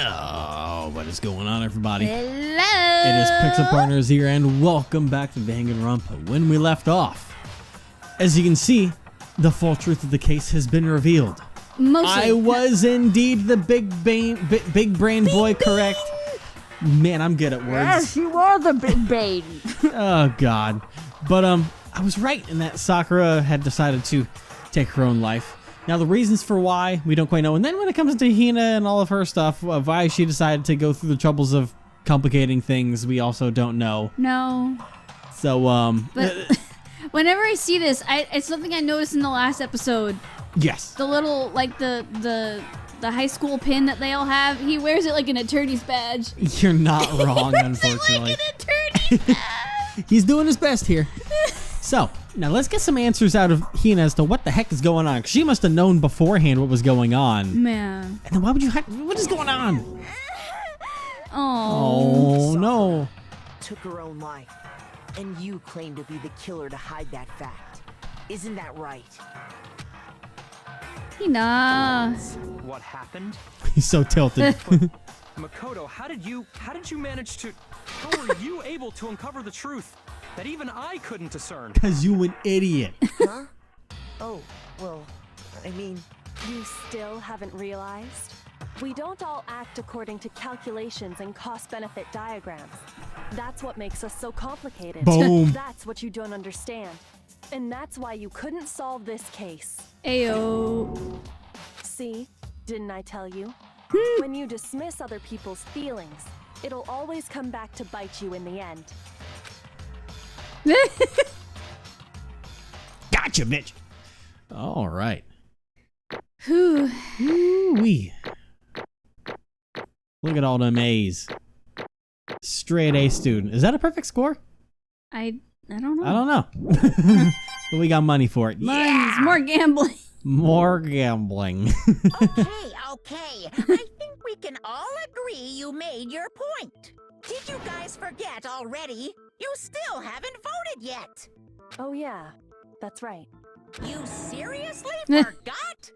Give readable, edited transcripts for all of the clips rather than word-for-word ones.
Oh, what is going on, everybody? Hello. It is Pixel Partners here, and welcome back to Danganronpa. When we left off, as you can see, the full truth of the case has been revealed. Mostly. I was indeed the big brain boy, correct? Man, I'm good at words. Yes, you are the big baby. Oh God, but I was right in that Sakura had decided to take her own life. Now the reasons for why we don't quite know, and then when it comes to Hina and all of her stuff, of why she decided to go through the troubles of complicating things, we also don't know. No. So But whenever I see this, it's something I noticed in the last episode. yes. The little like the high school pin that they all have. He wears it like an attorney's badge. You're not wrong, He wears unfortunately. it like an attorney's badge. He's doing his best here. So, now let's get some answers out of Hina as to what the heck is going on. 'Cause she must have known beforehand what was going on. Man. And then why would you what is going on? Oh. Oh, no. Took her own life, and you claim to be the killer to hide that fact. Isn't that right? Hina. What happened? He's so tilted. Makoto, how did you manage to... How were you able to uncover the truth that even I couldn't discern? Because you an idiot. Huh? Oh, well, I mean... You still haven't realized? We don't all act according to calculations and cost-benefit diagrams. That's what makes us so complicated. Boom. That's what you don't understand. And that's why you couldn't solve this case. Ayo. See? Didn't I tell you? When you dismiss other people's feelings, it'll always come back to bite you in the end. Gotcha, bitch. All right. Whew. Ooh-wee. Look at all them A's. Straight A student. Is that a perfect score? I don't know. I don't know. But we got money for it. Mine's more gambling. More gambling. Okay. I think we can all agree you made your point. Did you guys forget already? You still haven't voted yet. Oh yeah, that's right. You seriously forgot?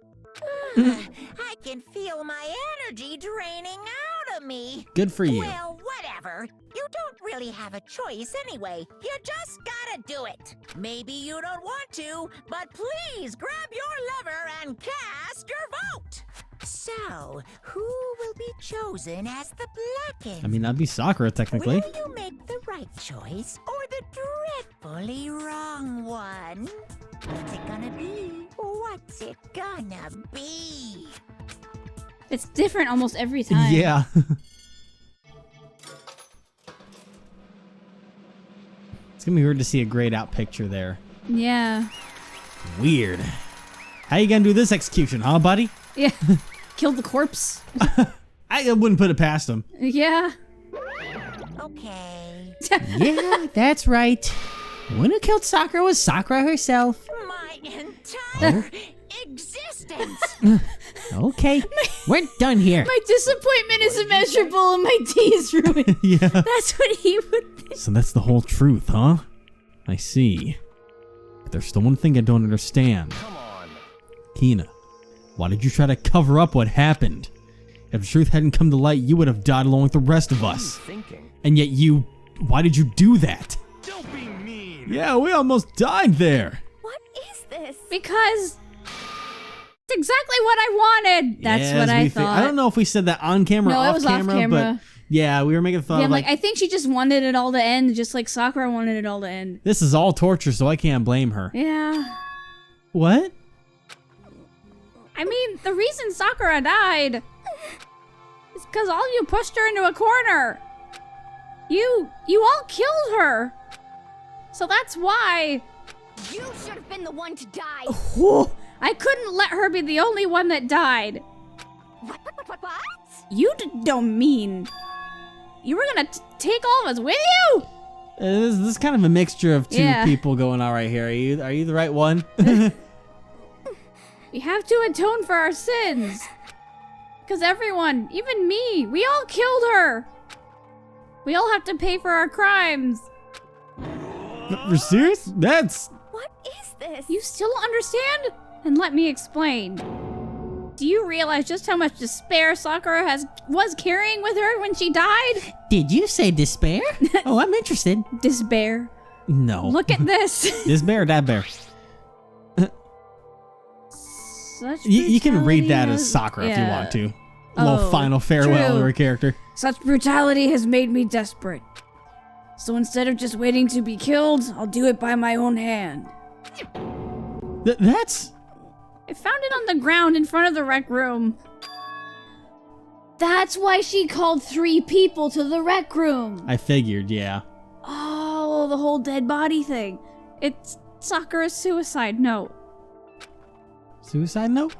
I can feel my energy draining out of me. Good for you. Well, whatever. You don't really have a choice anyway. You just gotta do it. Maybe you don't want to, but please grab your lever and cast your vote. So, who will be chosen as the blackened? I mean, that'd be Sakura, technically. Will you make the right choice or the dreadfully wrong one? What's it gonna be? What's it gonna be? It's different almost every time. Yeah. It's gonna be weird to see a grayed out picture there. Yeah. Weird. How you gonna do this execution, huh, buddy? Yeah. Killed the corpse. I wouldn't put it past him. Yeah. Okay. Yeah, that's right. One who killed Sakura was Sakura herself. My entire existence. Okay, we're done here. My disappointment is immeasurable and my tea is ruined. Yeah. That's what he would think. So that's the whole truth, huh? I see. But there's still one thing I don't understand. Come on. Hina, why did you try to cover up what happened? If the truth hadn't come to light, you would have died along with the rest of us. What are you thinking? And yet why did you do that? Don't be mean. Yeah, we almost died there. What is this? Because it's exactly what I wanted. That's Yeah, what as I we thought. I don't know if we said that on camera No, or it off was off camera, camera. but yeah, we were making fun Yeah, of I'm like, I think she just wanted it all to end, just like Sakura wanted it all to end. this is all torture, so I can't blame her. Yeah. What? I mean, the reason Sakura died is because all you pushed her into a corner. You all killed her. So that's why. You should have been the one to die. I couldn't let her be the only one that died. What? You don't mean. You were gonna take all of us with you? This is kind of a mixture of two Yeah. people going on right here. Are you the right one? We have to atone for our sins. Because everyone, even me, we all killed her. We all have to pay for our crimes. For serious? That's What is this? You still don't understand? Then let me explain. Do you realize just how much despair Sakura was carrying with her when she died? Did you say despair? Oh, I'm interested. Despair. No. Look at this. This bear or that bear? Such You can read brutality that as has- Sakura if you yeah. want to. A little Oh, final farewell true. to her character. Such brutality has made me desperate. So instead of just waiting to be killed, I'll do it by my own hand. That's... I found it on the ground in front of the rec room. That's why she called 3 people to the rec room. I figured, yeah. Oh, the whole dead body thing. It's Sakura's suicide note. Suicide note?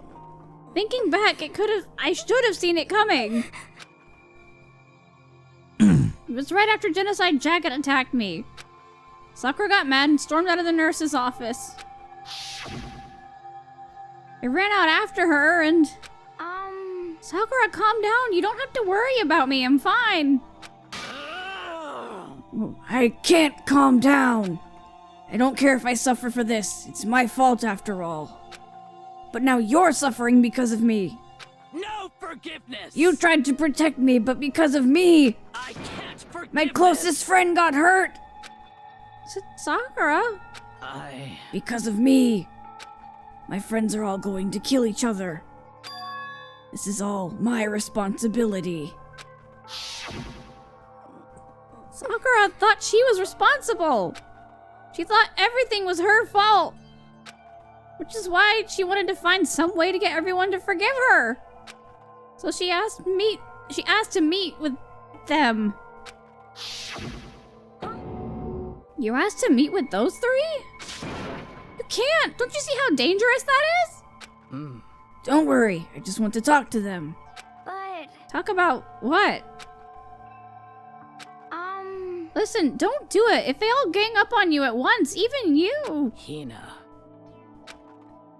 Thinking back, I should have seen it coming. It was right after Genocide Jacket attacked me. Sakura got mad and stormed out of the nurse's office. I ran out after her and... Sakura, calm down. You don't have to worry about me. I'm fine. I can't calm down. I don't care if I suffer for this. It's my fault after all. But now you're suffering because of me. No forgiveness! You tried to protect me, but because of me, I can't forgive my closest friend got hurt. Sakura? I... Because of me, my friends are all going to kill each other. This is all my responsibility. Sakura thought she was responsible. She thought everything was her fault. Which is why she wanted to find some way to get everyone to forgive her. So she asked to meet with them. You asked to meet with those 3? You can't! Don't you see how dangerous that is? Don't worry, I just want to talk to them. But, Talk about what? Listen, don't do it. If they all gang up on you at once, even you. Hina.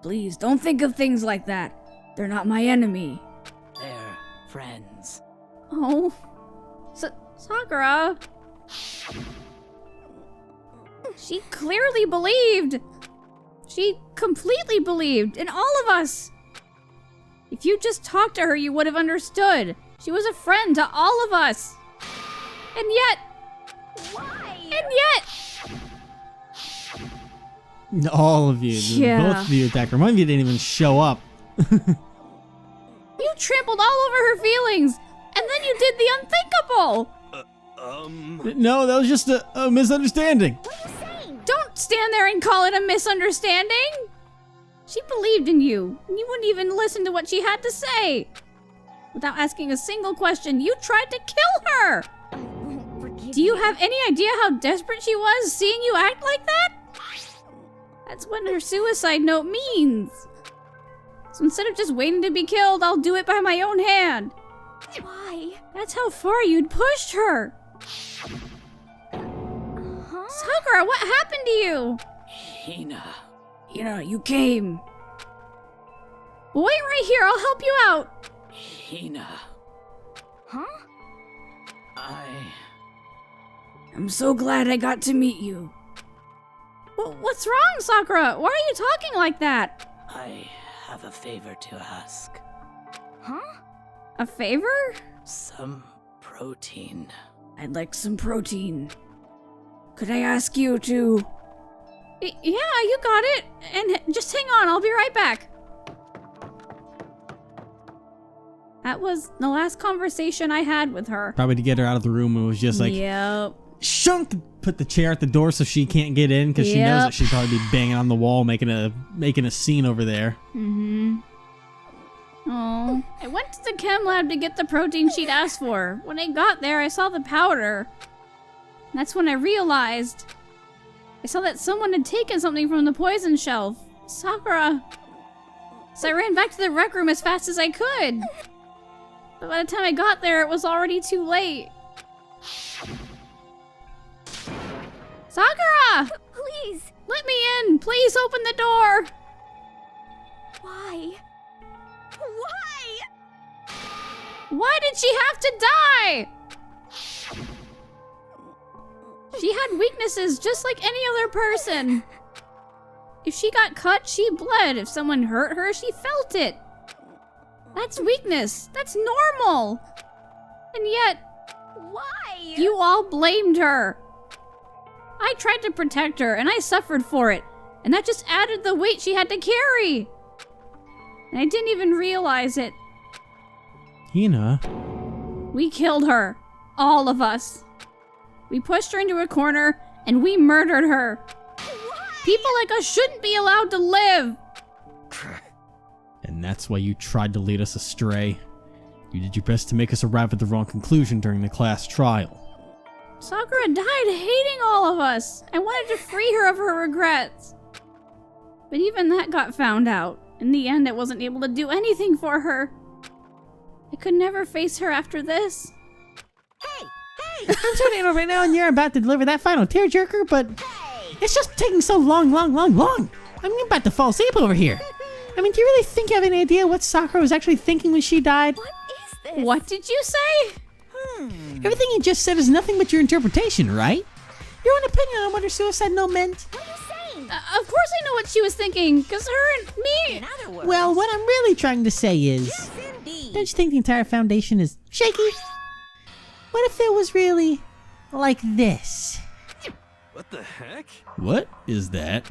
Please, don't think of things like that. They're not my enemy. They're friends. Oh. Sakura. She clearly believed. She completely believed in all of us. If you just talked to her, you would have understood. She was a friend to all of us. And yet... why? And yet... All of you. Yeah. Both of you attacked her. One of you didn't even show up. You trampled all over her feelings. And then you did the unthinkable. No, that was just a misunderstanding. Don't stand there and call it a misunderstanding. She believed in you, and you wouldn't even listen to what she had to say. Without asking a single question, you tried to kill her. Do you have any idea how desperate she was seeing you act like that? That's what her suicide note means. So instead of just waiting to be killed, I'll do it by my own hand. Why? That's how far you'd pushed her. Sakura, what happened to you? Hina. You came. Wait right here, I'll help you out. Hina. I'm so glad I got to meet you. What's wrong, Sakura? Why are you talking like that? I have a favor to ask. A favor? Some protein. I'd like some protein. Could I ask you to... Yeah, you got it. And just hang on, I'll be right back. That was the last conversation I had with her. Probably to get her out of the room, it was just like, Yep. shunk, put the chair at the door so she can't get in because she knows Yep. that she'd probably be banging on the wall, making a scene over there. Oh. I went to the chem lab to get the protein she'd asked for. When I got there, I saw the powder. That's when I realized. I saw that someone had taken something from the poison shelf. Sakura. So I ran back to the rec room as fast as I could. But by the time I got there, it was already too late. Sakura! Please. Let me in! Please open the door! Why? Why? Why did she have to die? She had weaknesses just like any other person. If she got cut, she bled. If someone hurt her, she felt it. That's weakness. That's normal. And yet, Why? you all blamed her. I tried to protect her, and I suffered for it. And that just added the weight she had to carry. And I didn't even realize it. Hina. We killed her. All of us. We pushed her into a corner, and we murdered her. People like us shouldn't be allowed to live. And that's why you tried to lead us astray. You did your best to make us arrive at the wrong conclusion during the class trial. Sakura died hating all of us. I wanted to free her of her regrets. But even that got found out. In the end, I wasn't able to do anything for her. I could never face her after this. Hey! I'm sorry to interrupt right now, and you're about to deliver that final tearjerker, but it's just taking so long. I'm about to fall asleep over here. I mean, do you really think you have any idea what Sakura was actually thinking when she died? What is this? What did you say? Everything you just said is nothing but your interpretation, right? Your own opinion on what her suicide note meant? What are you saying? Of course I know what she was thinking, because her and me... In other words, Well, what I'm really trying to say is, yes, indeed. don't you think the entire foundation is shaky? What if it was really like this? What the heck? What is that?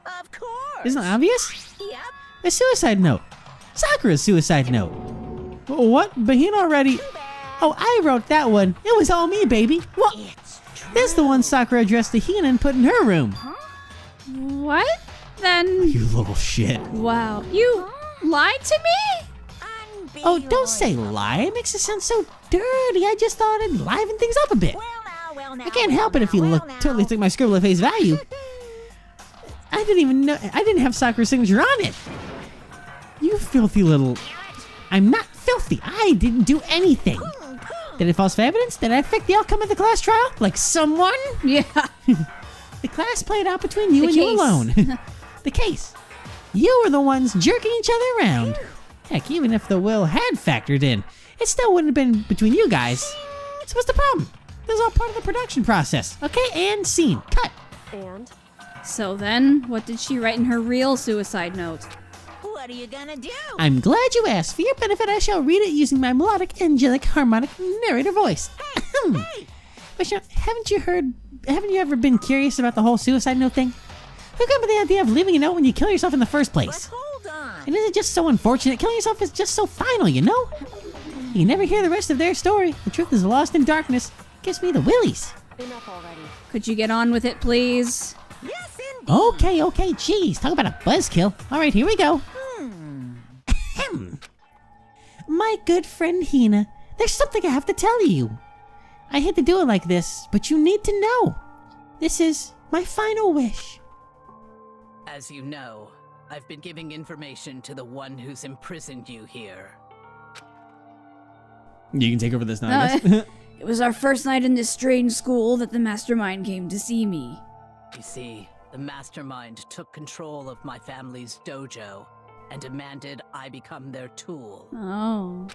Of course. Isn't it obvious? Yep. A suicide note. Sakura's suicide note. What? But he already... Oh, I wrote that one. It was all me, baby. What? It's true. This is the one Sakura addressed to Hina and put in her room. What? Then... You little shit. Wow. You lied to me? Oh, don't say lie. It makes it sound so dirty. I just thought I'd liven things up a bit. Well now. I can't help it if you totally took my scribble at face value. I didn't even know. I didn't have Sakura's signature on it. You filthy little... I'm not filthy. I didn't do anything. Did I falsify evidence? Did I affect the outcome of the class trial? Like someone? Yeah. The class played out between you The and case. you alone. The case. You were the ones jerking each other around. Heck, even if the will had factored in, it still wouldn't have been between you guys. So what's the problem? This is all part of the production process. Okay, and scene. Cut. And So then, what did she write in her real suicide note? What are you gonna do? I'm glad you asked. For your benefit, I shall read it using my melodic, angelic, harmonic narrator voice. But haven't you ever been curious about the whole suicide note thing? Who came up with the idea of leaving a note when you kill yourself in the first But place? hold on. And isn't it just so unfortunate? Killing yourself is just so final, you know? You never hear the rest of their story. The truth is lost in darkness. Gives me the willies. enough already. Could you get on with it, please? Yes, indeed. Okay, geez. Talk about a buzzkill. All right, here we go. Ahem. My good friend Hina, there's something I have to tell you. I hate to do it like this, but you need to know. This is my final wish. As you know, I've been giving information to the one who's imprisoned you here. You can take over this now, I guess. It was our first night in this strange school that the mastermind came to see me. You see, the mastermind took control of my family's dojo and demanded I become their tool. Oh.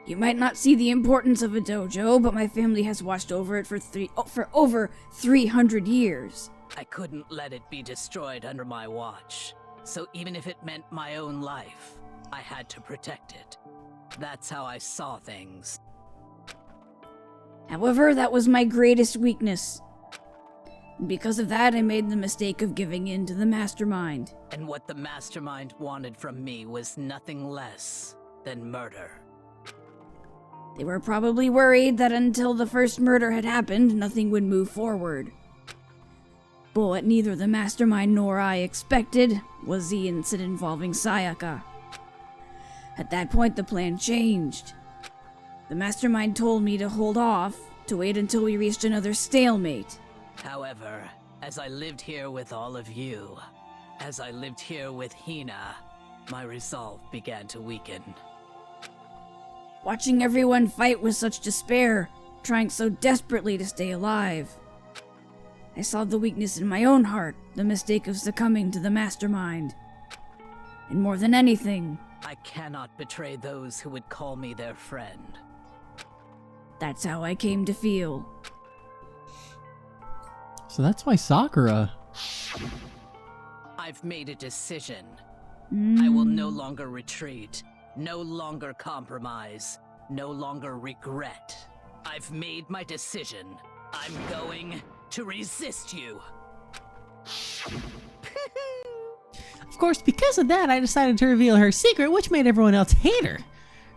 You might not see the importance of a dojo, but my family has watched over it for over 300 years. I couldn't let it be destroyed under my watch, so even if it meant my own life, I had to protect it. That's how I saw things. However, that was my greatest weakness. And because of that, I made the mistake of giving in to the mastermind. And what the mastermind wanted from me was nothing less than murder. They were probably worried that until the first murder had happened, nothing would move forward. But what neither the mastermind nor I expected was the incident involving Sayaka. At that point, the plan changed. The mastermind told me to hold off, to wait until we reached another stalemate. However, as I lived here with all of you, as I lived here with Hina, my resolve began to weaken. Watching everyone fight with such despair, trying so desperately to stay alive. I saw the weakness in my own heart, the mistake of succumbing to the mastermind. And more than anything, I cannot betray those who would call me their friend. that's how I came to feel. So that's why Sakura... I've made a decision. I will no longer retreat. No longer compromise. No longer regret. I've made my decision. I'm going to resist you. Of course, because of that, I decided to reveal her secret, which made everyone else hate her.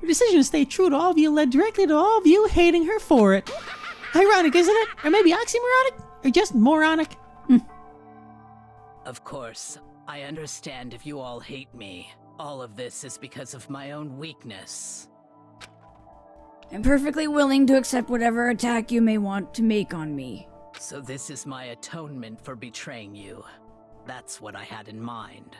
Her decision to stay true to all of you led directly to all of you hating her for it. Ironic, isn't it? Or maybe oxymoronic? Or just moronic? Of course, I understand if you all hate me. All of this is because of my own weakness. I'm perfectly willing to accept whatever attack you may want to make on me. So this is my atonement for betraying you. That's what I had in mind.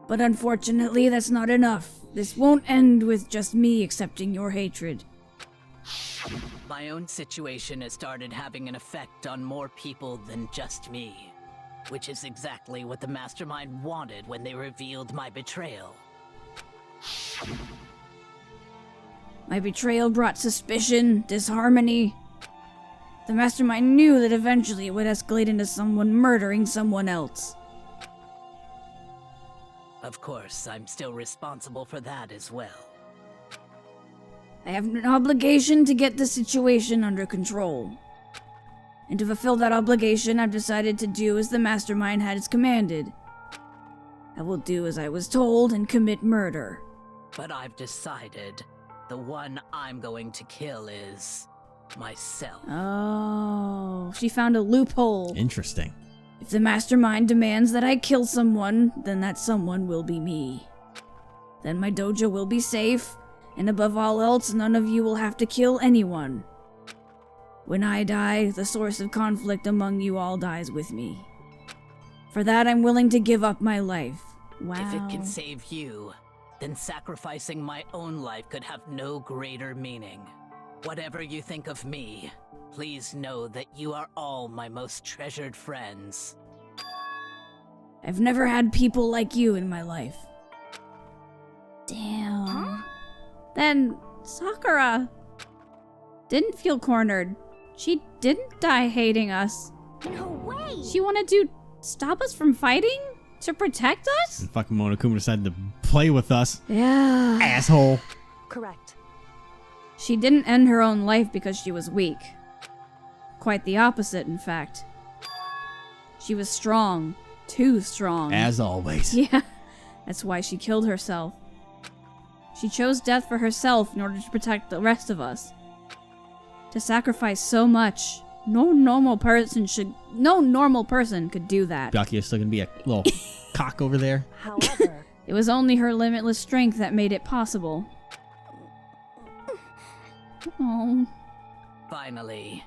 But unfortunately, that's not enough. This won't end with just me accepting your hatred. My own situation has started having an effect on more people than just me. Which is exactly what the Mastermind wanted when they revealed my betrayal. My betrayal brought suspicion, disharmony. The Mastermind knew that eventually it would escalate into someone murdering someone else. Of course, I'm still responsible for that as well. I have an obligation to get the situation under control. And to fulfill that obligation, I've decided to do as the Mastermind has commanded. I will do as I was told and commit murder. But I've decided the one I'm going to kill is myself. Oh, she found a loophole. Interesting. If the Mastermind demands that I kill someone, then that someone will be me. Then my dojo will be safe, and above all else, none of you will have to kill anyone. When I die, the source of conflict among you all dies with me. For that, I'm willing to give up my life. Wow. If it can save you, then sacrificing my own life could have no greater meaning. Whatever you think of me, please know that you are all my most treasured friends. I've never had people like you in my life. Damn. Then Sakura didn't feel cornered. She didn't die hating us. No way! She wanted to stop us from fighting? To protect us? And fucking Monokuma decided to play with us. Yeah. Asshole. Correct. She didn't end her own life because she was weak. Quite the opposite, in fact. She was strong. Too strong. As always. Yeah. That's why she killed herself. She chose death for herself in order to protect the rest of us. To sacrifice so much. No normal person could do that. Byakuya's still gonna be a little cock over there. However, It was only her limitless strength that made it possible. Oh. Finally,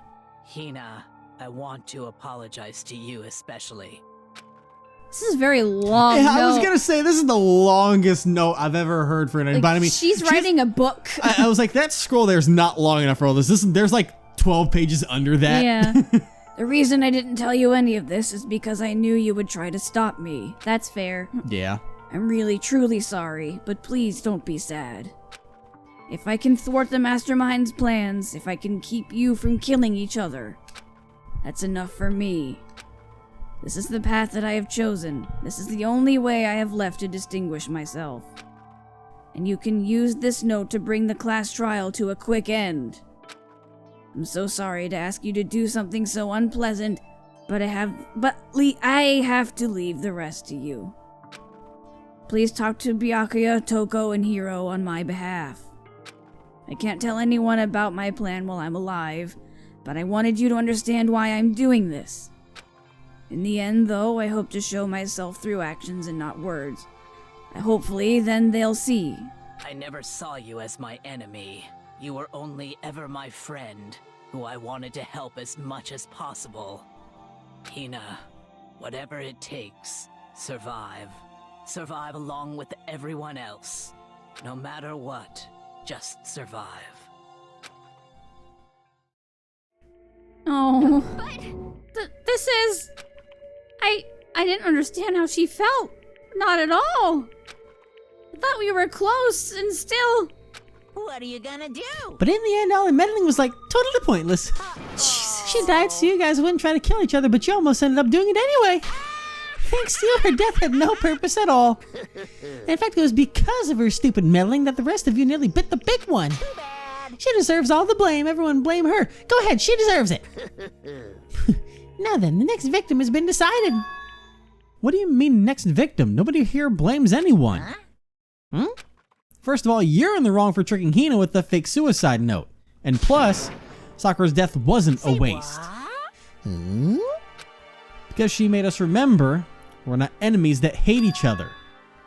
Hina, I want to apologize to you especially. This is very long. Yeah, I was note. gonna say this is the longest note I've ever heard for anybody. Like, I mean, she's writing a book. I was like, that scroll there's not long enough for all this. There's like 12 pages under that. Yeah. The reason I didn't tell you any of this is because I knew you would try to stop me. That's fair. Yeah. I'm really, truly sorry, but please don't be sad. If I can thwart the Mastermind's plans, if I can keep you from killing each other, that's enough for me. This is the path that I have chosen. This is the only way I have left to distinguish myself. And you can use this note to bring the class trial to a quick end. I'm so sorry to ask you to do something so unpleasant, but I have to leave the rest to you. Please talk to Byakuya, Toko, and Hiro on my behalf. I can't tell anyone about my plan while I'm alive, but I wanted you to understand why I'm doing this. In the end, though, I hope to show myself through actions and not words. Hopefully, then they'll see. I never saw you as my enemy. You were only ever my friend, who I wanted to help as much as possible. Hina, whatever it takes, survive. Survive along with everyone else. No matter what, just survive. Oh. This is... I didn't understand how she felt. Not at all. I thought we were close and still... What are you gonna do? But in the end, all the meddling was like totally pointless. She died so you guys wouldn't try to kill each other, but you almost ended up doing it anyway. Thanks to you, her death had no purpose at all. In fact, it was because of her stupid meddling that the rest of you nearly bit the big one. She deserves all the blame. Everyone blame her. Go ahead, she deserves it. Now then, the next victim has been decided. What do you mean, next victim? Nobody here blames anyone. Hmm? First of all, you're in the wrong for tricking Hina with the fake suicide note. And plus, Sakura's death wasn't a waste. Because she made us remember we're not enemies that hate each other.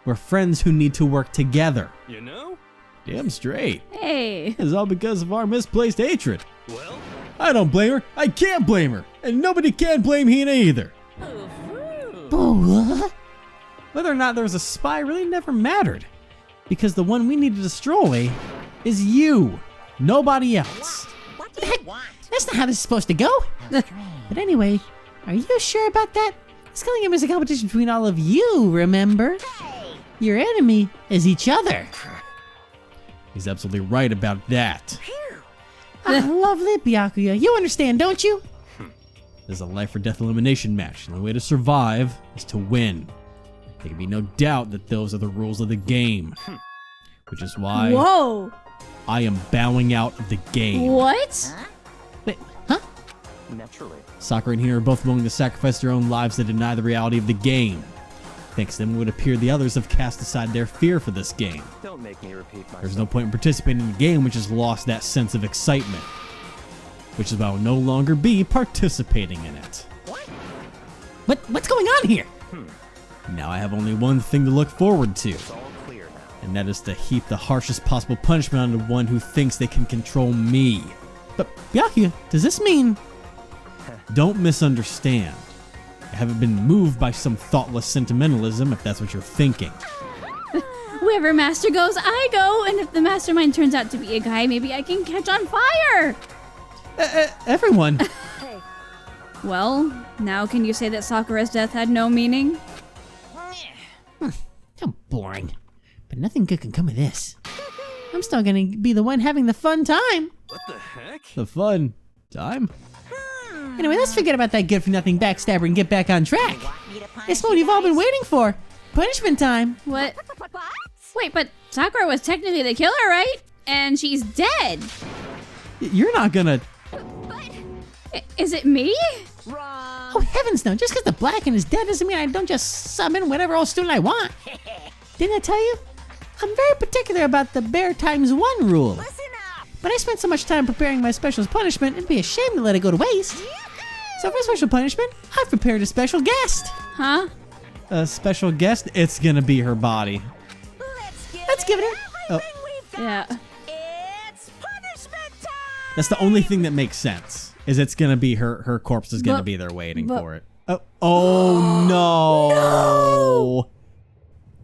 We're friends who need to work together. You know? Damn straight. Hey. It's all because of our misplaced hatred. Well, I don't blame her. I can't blame her. And nobody can blame Hina either. Whether or not there was a spy really never mattered. Because the one we need to destroy is you. Nobody else. What do you want? That's not how this is supposed to go. But anyway, are you sure about that? This killing game is a competition between all of you, remember? Your enemy is each other. He's absolutely right about that. Lovely, Byakuya. You understand, don't you? This is a life or death elimination match, and the way to survive is to win. There can be no doubt that those are the rules of the game. Which is why Whoa. I am bowing out of the game. What? Wait, huh? naturally. Sakura and Hina are both willing to sacrifice their own lives to deny the reality of the game. Thanks to them, it would appear the others have cast aside their fear for this game. Don't make me repeat myself. There's no point in participating in a game which has lost that sense of excitement. Which is why I will no longer be participating in it. What's going on here? Now I have only one thing to look forward to. It's all clear now. And that is to heap the harshest possible punishment on the one who thinks they can control me. But Byakuya, does this mean... Don't misunderstand. I haven't been moved by some thoughtless sentimentalism, if that's what you're thinking. Wherever Master goes, I go. And if the mastermind turns out to be a guy, maybe I can catch on fire. Everyone. Well, now can you say that Sakura's death had no meaning? How boring. But nothing good can come of this. I'm still gonna be the one having the fun time. What the heck? The fun time? Anyway, let's forget about that good-for-nothing backstabber and get back on track. It's what you've all been waiting for. Punishment time. What? Wait, but Sakura was technically the killer, right? And she's dead. You're not gonna... Is it me? Oh, heavens no. Just because the Blackened is dead doesn't mean I don't just summon whatever old student I want. Didn't I tell you? I'm very particular about the bear times one rule. Listen up! But I spent so much time preparing my special punishment, it'd be a shame to let it go to waste. So for special punishment, I've prepared a special guest. Huh? A special guest? It's gonna be her body. Let's give it Oh. we've got. Yeah. It's punishment time! That's the only thing that makes sense. Is it's gonna be her corpse is gonna But- be there waiting but- for it. Oh no!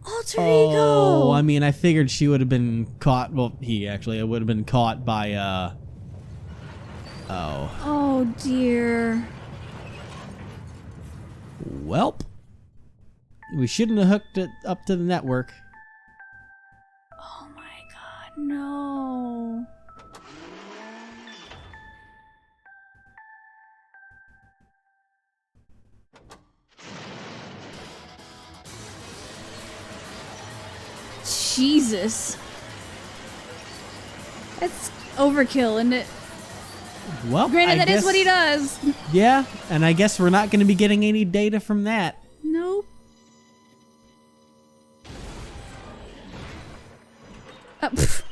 Alter Oh, ego. I mean, I figured she would have been caught. Well, he actually would have been caught by Oh. Oh dear. Welp. We shouldn't have hooked it up to the network. Oh my god, no. Jesus. That's overkill, isn't it? Well, Granted, I that is guess- what he does. Yeah, and I guess we're not going to be getting any data from that. Nope. Pff.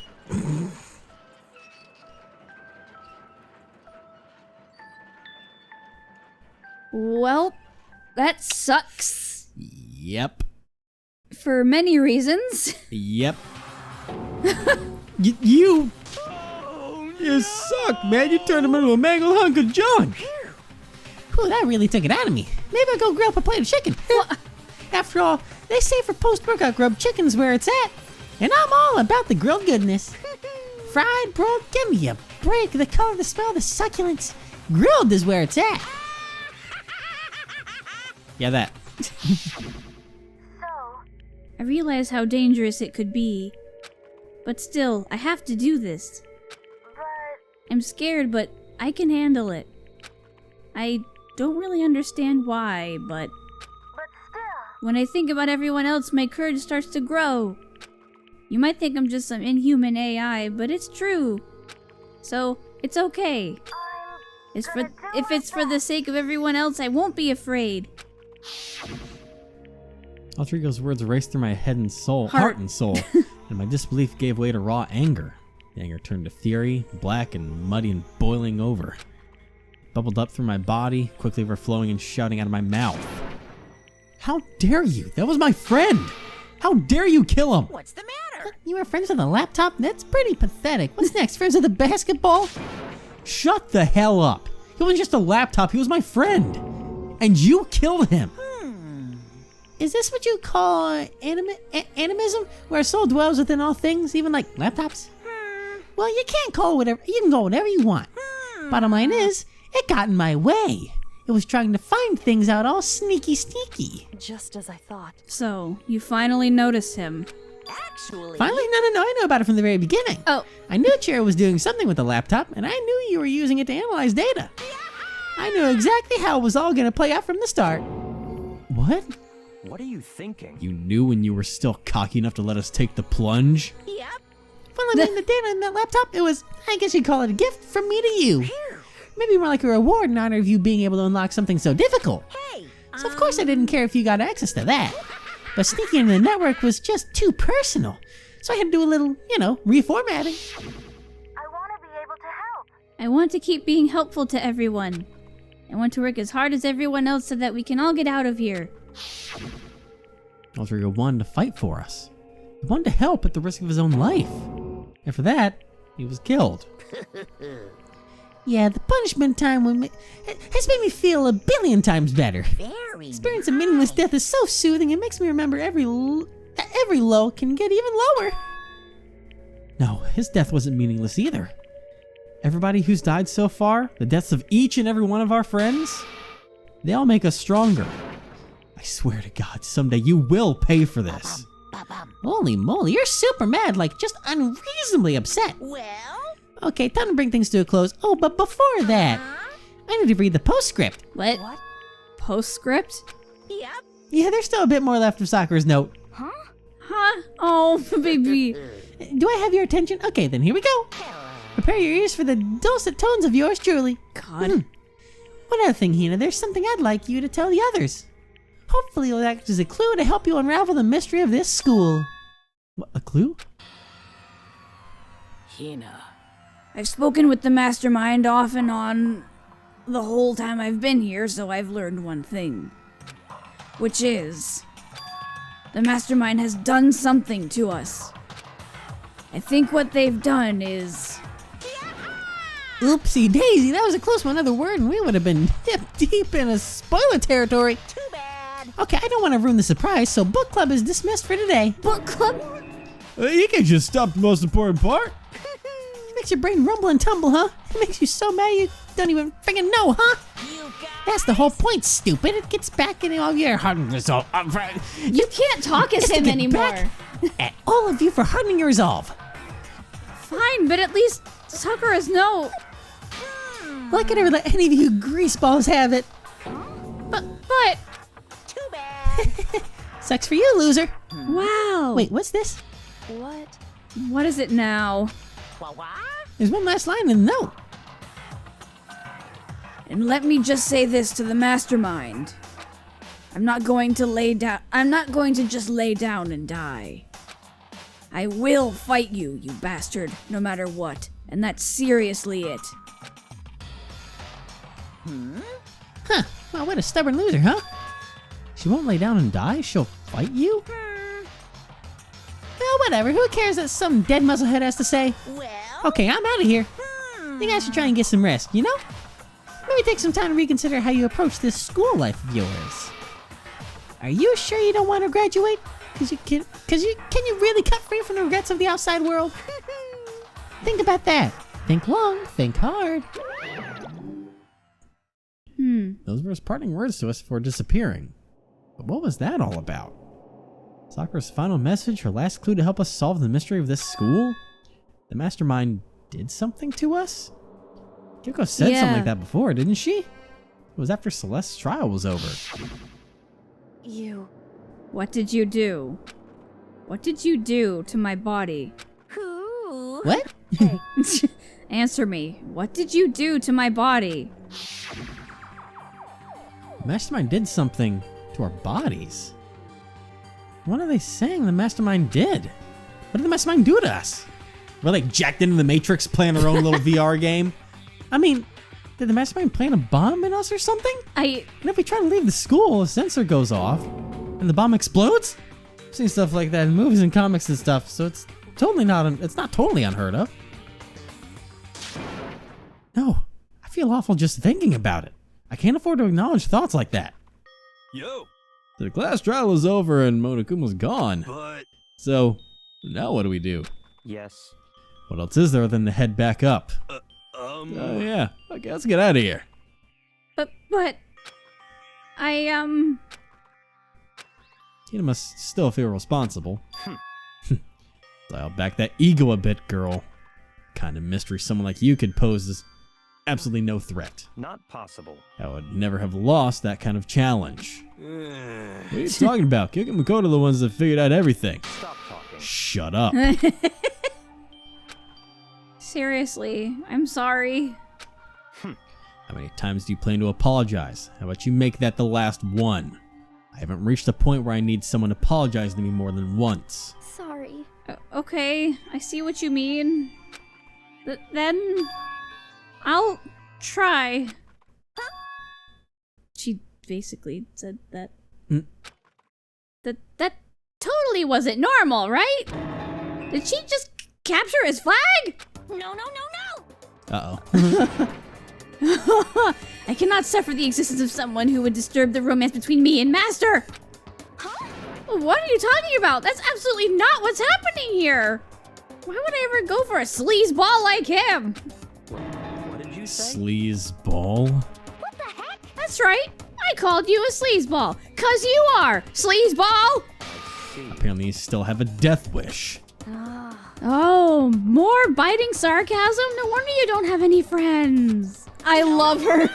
Well, that sucks. Yep. For many reasons. Yep. You suck, man. You turned him into a mangled hunk of junk. Whew, that really took it out of me. Maybe I'll go grill up a plate of chicken. After all, they say for post-workout grub, chicken's where it's at. And I'm all about the grilled goodness. Fried, broiled, give me a break. The color, the smell, the succulence. Grilled is where it's at. Yeah, that. I realize how dangerous it could be. But still, I have to do this. I'm scared, but I can handle it. I don't really understand why, but... When I think about everyone else, my courage starts to grow. You might think I'm just some inhuman AI, but it's true. So, it's okay. If it's for the sake of everyone else, I won't be afraid. Rodrigo's words raced through my head and soul, heart and soul, and my disbelief gave way to raw anger. The anger turned to fury, black and muddy and boiling over. It bubbled up through my body, quickly overflowing and shouting out of my mouth. How dare you? That was my friend! How dare you kill him? What's the matter? You were friends with a laptop? That's pretty pathetic. What's next? Friends with a basketball? Shut the hell up! He wasn't just a laptop, he was my friend! And you killed him! Is this what you call animism? Where a soul dwells within all things, even like laptops? Well, you can't call whatever. You can call whatever you want. Bottom line is, it got in my way. It was trying to find things out all sneaky. Just as I thought. So, you finally noticed him. Actually, Finally? No. I know about it from the very beginning. Oh. I knew Chiro was doing something with the laptop, and I knew you were using it to analyze data. I knew exactly how it was all going to play out from the start. What? What are you thinking? You knew when you were still cocky enough to let us take the plunge? Yep. Well, I mean, the data in that laptop, it was, I guess you'd call it a gift from me to you. Maybe more like a reward in honor of you being able to unlock something so difficult. Hey. So of course I didn't care if you got access to that. But sneaking into the network was just too personal. So I had to do a little, reformatting. I want to be able to help. I want to keep being helpful to everyone. I want to work as hard as everyone else so that we can all get out of here. Rodrigo wanted to fight for us. He wanted to help at the risk of his own life. And for that, he was killed. Yeah, the punishment time has made me feel a billion times better. Very Experience of meaningless death is so soothing, it makes me remember every low can get even lower. No, his death wasn't meaningless either. Everybody who's died so far, the deaths of each and every one of our friends, they all make us stronger. I swear to God, someday you will pay for this. Holy moly, you're super mad, like just unreasonably upset. well. Okay, time to bring things to a close. Oh, but before that, I need to read the postscript. What? Postscript? Yep. Yeah, there's still a bit more left of Sakura's note. Huh? Oh, baby. Do I have your attention? Okay, then here we go. Prepare your ears for the dulcet tones of yours truly. God. One other thing, Hina, there's something I'd like you to tell the others. Hopefully it'll act as a clue to help you unravel the mystery of this school. What, a clue? Hina. I've spoken with the mastermind off and on the whole time I've been here, so I've learned one thing. Which is, the mastermind has done something to us. I think what they've done is... Oopsie daisy, that was a close one other word and we would have been hip deep in a spoiler territory. Too bad. Okay, I don't want to ruin the surprise, so book club is dismissed for today. Book club? You can just stop the most important part. Makes your brain rumble and tumble, huh? It makes you so mad you don't even freaking know, huh? That's the whole point, stupid. It gets back in all your hardening resolve. You can't talk as Just to him get anymore. back at all of you for hardening your resolve. Fine, but at least Sakura's no... Well, I could never let any of you greaseballs have it. But... Too bad. Sucks for you, loser. Wow. Wait, what's this? What? What is it now? What? There's one last line in the note. And let me just say this to the mastermind. I'm not going to just lay down and die. I will fight you, you bastard, no matter what. And that's seriously it. Huh. Well, what a stubborn loser, huh? She won't lay down and die? She'll fight you? Well, whatever. Who cares what some dead musclehead has to say? Well. Okay, I'm out of here. You guys should try and get some rest, you know? Maybe take some time to reconsider how you approach this school life of yours. Are you sure you don't want to graduate? Can you really cut free from the regrets of the outside world? Think about that. Think long, think hard. Those were his parting words to us before disappearing. But what was that all about? Sakura's final message, her last clue to help us solve the mystery of this school? The mastermind did something to us? Kyoko said something like that before, didn't she? It was after Celeste's trial was over. You What did you do? What did you do to my body? Who? What? Answer me. What did you do to my body? Mastermind did something to our bodies. What are they saying the Mastermind did? What did the Mastermind do to us? We're like jacked into the Matrix playing our own little VR game. I mean, did the Mastermind plant a bomb in us or something? And if we try to leave the school, a sensor goes off and the bomb explodes? I've seen stuff like that in movies and comics and stuff, so it's not totally unheard of. No, I feel awful just thinking about it. I can't afford to acknowledge thoughts like that. Yo, The class trial was over and Monokuma's gone. but... So, now what do we do? Yes. What else is there than to head back up? Oh yeah, okay, let's get out of here. But You must still feel responsible. Dial back that ego a bit, girl. Kind of mystery someone like you could pose is absolutely no threat. Not possible. I would never have lost that kind of challenge. What are you talking about? Kyoko and Makoto are the ones that figured out everything. Stop talking. Shut up. seriously, I'm sorry. How many times do you plan to apologize? How about you make that the last one? I haven't reached a point where I need someone to apologize to me more than once. Sorry. Okay, I see what you mean. Then I'll try. She basically said that. That totally wasn't normal, right? Did she just capture his flag? No. Uh-oh. I cannot suffer the existence of someone who would disturb the romance between me and Master. Huh? What are you talking about? That's absolutely not what's happening here. Why would I ever go for a sleazeball like him? What did you say? Sleazeball? What the heck? That's right. I called you a sleazeball. 'Cause you are, sleazeball. Apparently you still have a death wish. Oh, more biting sarcasm? No wonder you don't have any friends. I love her.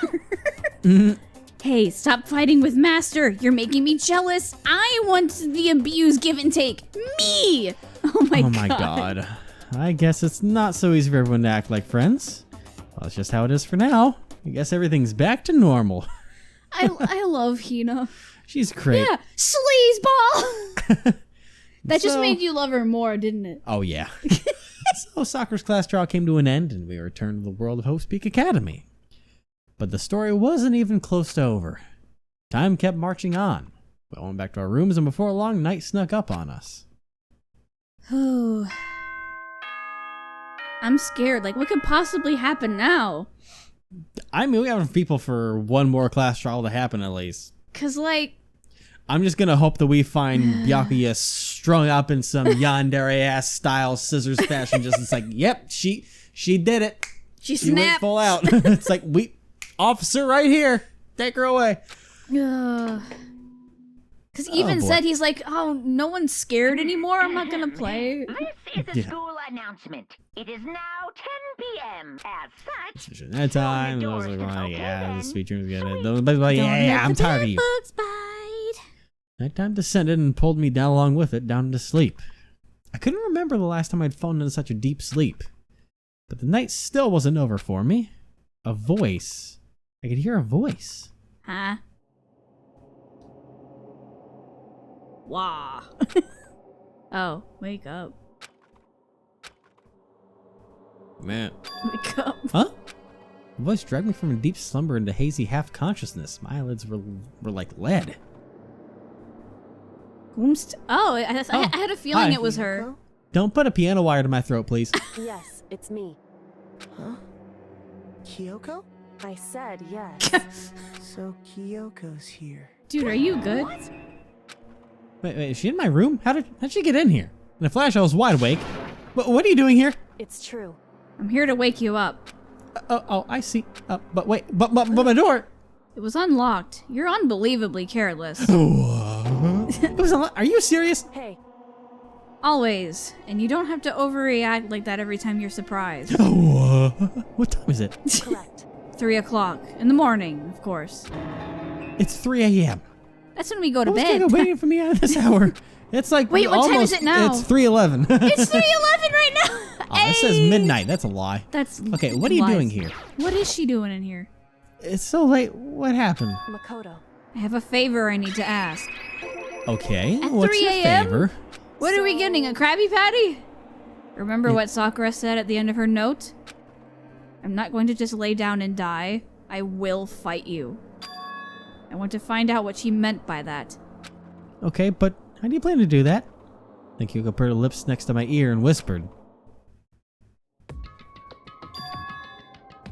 Hey, stop fighting with Master. You're making me jealous. I want the abuse, give and take. Me! Oh my god. I guess it's not so easy for everyone to act like friends. Well, that's just how it is for now. I guess everything's back to normal. I love Hina. She's great. Yeah, sleazeball! That just made you love her more, didn't it? Oh, yeah. So Sakura's class trial came to an end, and we returned to the world of Hope Speak Academy. But the story wasn't even close to over. Time kept marching on. We went back to our rooms, and before long, night snuck up on us. I'm scared. Like, what could possibly happen now? I mean, we have people for one more class trial to happen, at least. 'Cause, like... I'm just gonna hope that we find Byakuya strung up in some yandere-ass style scissors fashion. Just it's like, yep, she did it. She went snapped. full out. It's like, officer right here. Take her away. Because even boy. said he's like, oh, no one's scared anymore. I'm not gonna play. This is a school announcement. It is now 10 p.m. As such, That time, I was like, yeah, the speech room's good. Yeah, I'm tired of you. Books bite. Nighttime descended and pulled me down along with it down to sleep. I couldn't remember the last time I'd fallen into such a deep sleep. But the night still wasn't over for me. A voice. I could hear a voice. Huh? Wah. Oh, wake up. Man. Wake up. Huh? The voice dragged me from a deep slumber into hazy half-consciousness. My eyelids were like lead. I had a feeling Hi. it was her. Don't put a piano wire to my throat, please. Yes, it's me. Huh? Kyoko? I said yes. So Kyoko's here. Dude, are you good? Wait, is she in my room? How'd she get in here? In a flash, I was wide awake. What are you doing here? It's true. I'm here to wake you up. Oh, I see. But wait, but my door. It was unlocked. You're unbelievably careless. It was are you serious? Hey, Always. And you don't have to overreact like that every time you're surprised. What time is it? correct. 3 o'clock. In the morning, of course. It's 3 a.m. That's when we go to What was bed. Kyoko waiting for me at this hour? It's like Wait, what time is it now? It's 3:11. It's 3:11 right now. Oh, it says midnight. That's a lie. That's Okay, what are you lies. doing here? What is she doing in here? It's so late. What happened? Makoto. I have a favor I need to ask. Okay, At what's 3 your a.m.? favor? What are we getting? A Krabby Patty? Remember what Sakura said at the end of her note? I'm not going to just lay down and die. I will fight you. I want to find out what she meant by that. Okay, but how do you plan to do that? I think Kyoko put her lips next to my ear and whispered.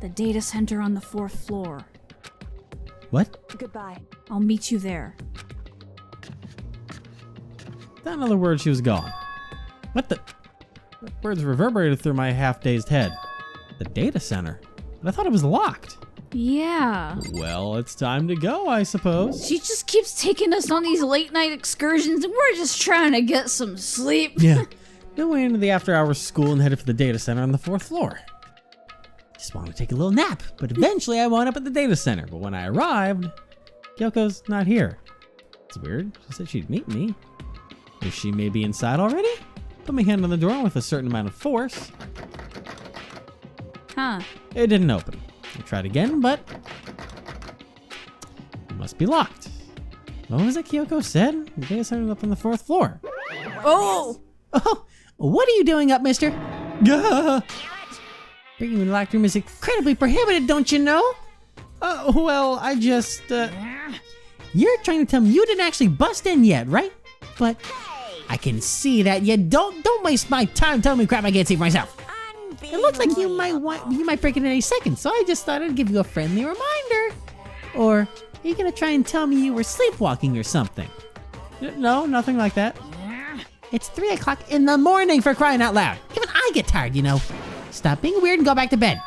The data center on the 4th floor. What? Goodbye. I'll meet you there. Without another word, she was gone. What the? Words reverberated through my half-dazed head. The data center? But I thought it was locked. Yeah. Well, it's time to go, I suppose. She just keeps taking us on these late night excursions and we're just trying to get some sleep. Yeah. Then we went into the after-hours school and headed for the data center on the 4th floor. Just wanted to take a little nap, but eventually I wound up at the data center. But when I arrived, Kyoko's not here. It's weird. She said she'd meet me. Is she maybe inside already? Put my hand on the door with a certain amount of force. Huh. It didn't open. I tried again, but it must be locked. What was it Kyoko said? The data center up on the 4th floor. Oh! Oh, what are you doing up, mister? Gah! Bringing me to the locked room is incredibly prohibited, don't you know? Well, I just, You're trying to tell me you didn't actually bust in yet, right? But I can see that you don't waste my time telling me crap I can't see for myself. It looks like you might break it in any second, so I just thought I'd give you a friendly reminder. Or are you gonna try and tell me you were sleepwalking or something? no, nothing like that. It's 3 o'clock in the morning, for crying out loud. Even I get tired, you know. Stop being weird and go back to bed.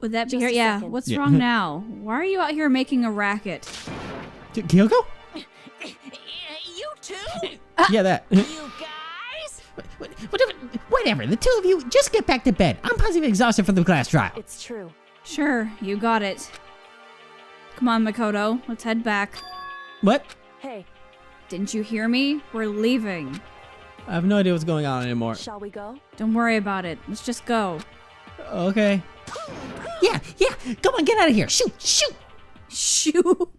Would that be Just her? a Yeah. second. What's Yeah. wrong now? Why are you out here making a racket? Kyoko? You too? Yeah, that. You guys? Whatever, the two of you, just get back to bed. I'm positively exhausted from the class trial. It's true. Sure, you got it. Come on, Makoto. Let's head back. What? Hey, Didn't you hear me? We're leaving. I have no idea what's going on anymore. shall we go? Don't worry about it. Let's just go. Okay. Yeah, come on, get out of here. Shoot. Shoo!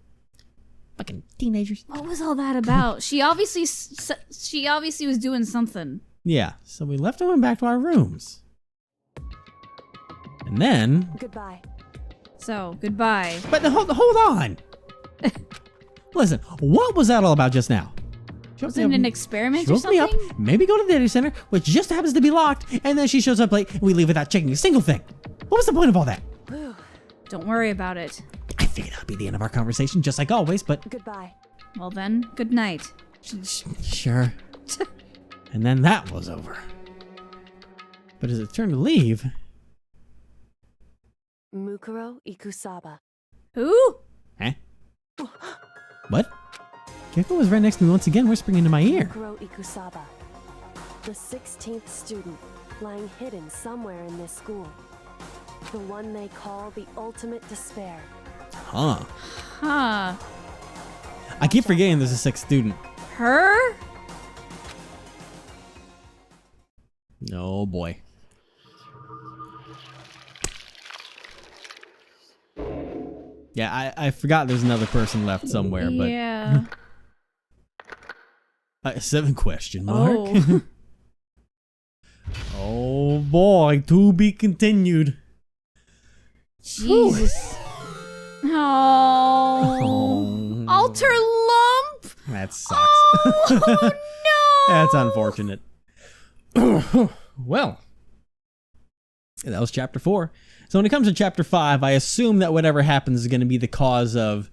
Fucking teenagers. What was all that about? She obviously was doing something. Yeah, so we left and went back to our rooms. And then... Goodbye. So, goodbye. But hold on! Listen, what was that all about just now? Was it an experiment She or woke me something? up, maybe go to the data center, which just happens to be locked, and then she shows up late and we leave without checking a single thing. What was the point of all that? Don't worry about it. I figured that would be the end of our conversation, just like always, but... Goodbye. Well then, good night. Sure. And then that was over. But as it turned to leave... Mukuro Ikusaba. Who? Huh? What? Kyoko was right next to me once again, whispering into my ear. Mukuro Ikusaba. The 16th student, lying hidden somewhere in this school. The one they call the ultimate despair. Huh. Huh. I keep forgetting there's a 6th student. Her? Oh boy. Yeah, I forgot there's another person left somewhere, but... Yeah. 7 question mark. Oh. Oh boy, to be continued. Jesus. Oh. Alter lump. That sucks. Oh no. That's unfortunate. Well, that was chapter 4. So when it comes to chapter 5, I assume that whatever happens is going to be the cause of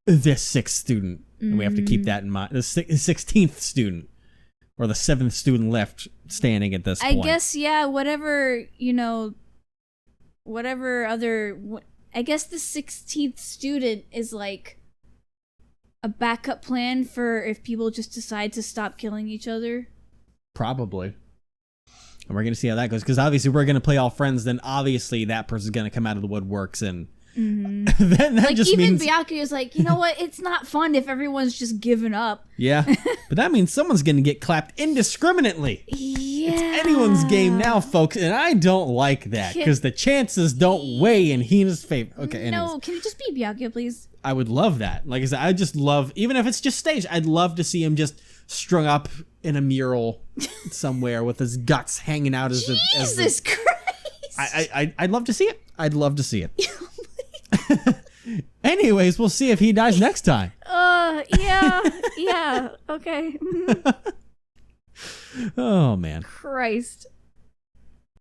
this 6th student. And we have to keep that in mind. The 16th student. Or the 7th student left standing at this point. I guess, yeah, whatever, whatever other... I guess the 16th student is like a backup plan for if people just decide to stop killing each other. Probably. And we're going to see how that goes. Because obviously we're going to play all friends. Then obviously that person's going to come out of the woodworks and then that Like, just even means Byakuya is like, you know what? It's not fun if everyone's just giving up. yeah, but that means someone's gonna get clapped indiscriminately. Yeah. It's anyone's game now, folks, and I don't like that because the chances don't weigh in Hina's favor. Okay, anyways. No, can it just be Byakuya, please? I would love that. Like I said, I just love, even if it's just staged, I'd love to see him just strung up in a mural somewhere with his guts hanging out as Jesus Christ! I'd love to see it. I'd love to see it. Anyways, we'll see if he dies next time. Yeah, okay. Oh man. Christ.